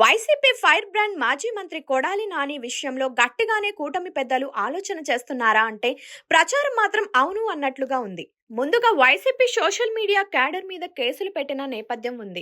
YCP fire brand మాజీ మంత్రి కొడాలి నాని విషయంలో గట్టిగానే కూటమి పెద్దలు ఆలోచన చేస్తున్నారా అంటే ప్రచారం మాత్రం అవును అన్నట్లుగా ఉంది. ముందుగా వైసీపీ సోషల్ మీడియా క్యాడర్ మీద కేసులు పెట్టిన నేపథ్యం ఉంది.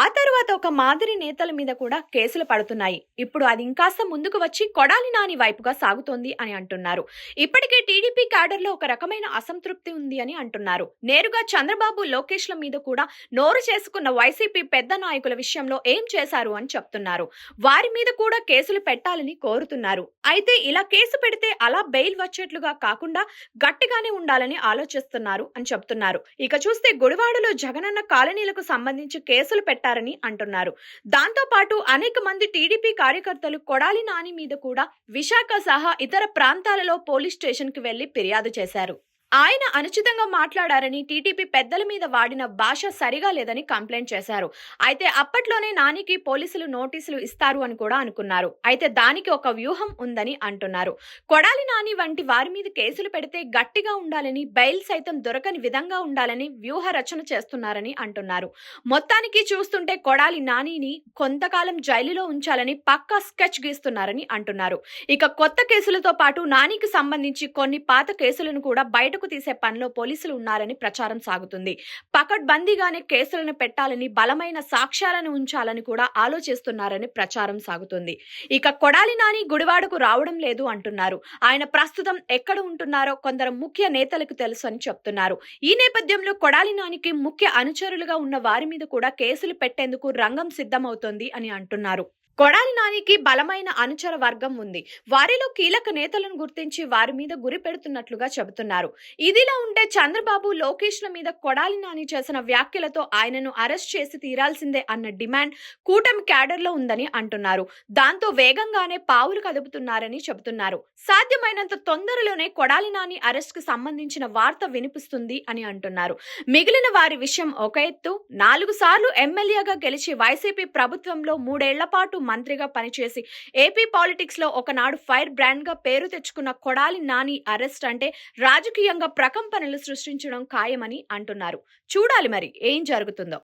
ఆ తర్వాత ఒక మాదిరి నేతల మీద కూడా కేసులు పడుతున్నాయి. ఇప్పుడు అది ఇంకాస్త ముందుకు వచ్చి కొడాలి నాని వైపుగా సాగుతోంది అని అంటున్నారు. ఇప్పటికే టీడీపీ క్యాడర్ లో ఒక రకమైన అసంతృప్తి ఉంది అని అంటున్నారు. నేరుగా చంద్రబాబు, లోకేష్ల మీద కూడా నోరు చేసుకున్న వైసీపీ పెద్ద నాయకుల విషయంలో ఏం చేశారు అని చెప్తున్నారు. వారి మీద కూడా కేసులు పెట్టాలని కోరుతున్నారు. అయితే ఇలా కేసు పెడితే అలా బెయిల్ వచ్చేట్లుగా కాకుండా గట్టిగానే ఉండాలని ఆలోచిస్తున్నారు అని చెప్తున్నారు. ఇక చూస్తే గుడివాడలో జగనన్న కాలనీలకు సంబంధించి కేసులు పెట్టారని అంటున్నారు. దాంతో పాటు అనేక మంది టీడీపీ కార్యకర్తలు కొడాలి నాని మీద కూడా విశాఖ సహా ఇతర ప్రాంతాలలో పోలీస్ స్టేషన్ కి వెళ్లి ఫిర్యాదు చేశారు. ఆయన అనుచితంగా మాట్లాడారని, టీడీపీ పెద్దల మీద వాడిన భాష సరిగా లేదని కంప్లైంట్ చేశారు. అయితే అప్పట్లోనే నానికి పోలీసులు నోటీసులు ఇస్తారు అని కూడా అనుకున్నారు. అయితే దానికి ఒక వ్యూహం ఉందని అంటున్నారు. కొడాలి నాని వంటి వారి మీద కేసులు పెడితే గట్టిగా ఉండాలని, బెయిల్ సైతం దొరకని విధంగా ఉండాలని వ్యూహ రచన చేస్తున్నారని అంటున్నారు. మొత్తానికి చూస్తుంటే కొడాలి నానిని కొంతకాలం జైలులో ఉంచాలని పక్కా స్కెచ్ గీస్తున్నారని అంటున్నారు. ఇక కొత్త కేసులతో పాటు నానికి సంబంధించి కొన్ని పాత కేసులను కూడా బయట తీసే పనిలో పోలీసులు ఉన్నారని ప్రచారం సాగుతుంది. పకడ్బందీగానే కేసులను పెట్టాలని, బలమైన సాక్ష్యాలను ఉంచాలని కూడా ఆలోచిస్తున్నారని ప్రచారం సాగుతుంది. ఇక కొడాలి నాని గుడివాడకు రావడం లేదు అంటున్నారు. ఆయన ప్రస్తుతం ఎక్కడ ఉంటున్నారో కొందరు ముఖ్య నేతలకు తెలుసు అని చెప్తున్నారు. ఈ నేపథ్యంలో కొడాలి నానికి ముఖ్య అనుచరులుగా ఉన్న వారి మీద కూడా కేసులు పెట్టేందుకు రంగం సిద్ధమవుతోంది అని అంటున్నారు. కొడాలి నానికి బలమైన అనుచర వర్గం ఉంది. వారిలో కీలక నేతలను గుర్తించి వారి మీద గురి పెడుతున్నట్లుగా చెబుతున్నారు. ఇదిలా ఉంటే చంద్రబాబు, లోకేష్ల మీద కొడాలి నాని చేసిన వ్యాఖ్యలతో ఆయనను అరెస్ట్ చేసి తీరాల్సిందే అన్న డిమాండ్ కూటమి క్యాడర్ లో ఉందని అంటున్నారు. దాంతో వేగంగానే పావులు కదుపుతున్నారని చెబుతున్నారు. సాధ్యమైనంత తొందరలోనే కొడాలి నాని అరెస్ట్ కి సంబంధించిన వార్త వినిపిస్తుంది అని అంటున్నారు. మిగిలిన వారి విషయం ఒక ఎత్తు, 4 సార్లు ఎమ్మెల్యేగా గెలిచి వైసీపీ ప్రభుత్వంలో 3 ఏళ్ల పాటు మంత్రిగా పనిచేసి ఏపీ పాలిటిక్స్ లో ఒకనాడు ఫైర్ బ్రాండ్ గా పేరు తెచ్చుకున్న కొడాలి నాని అరెస్ట్ అంటే రాజకీయంగా ప్రకంపనలు సృష్టించడం ఖాయమని అంటున్నారు. చూడాలి మరి ఏం జరుగుతుందో.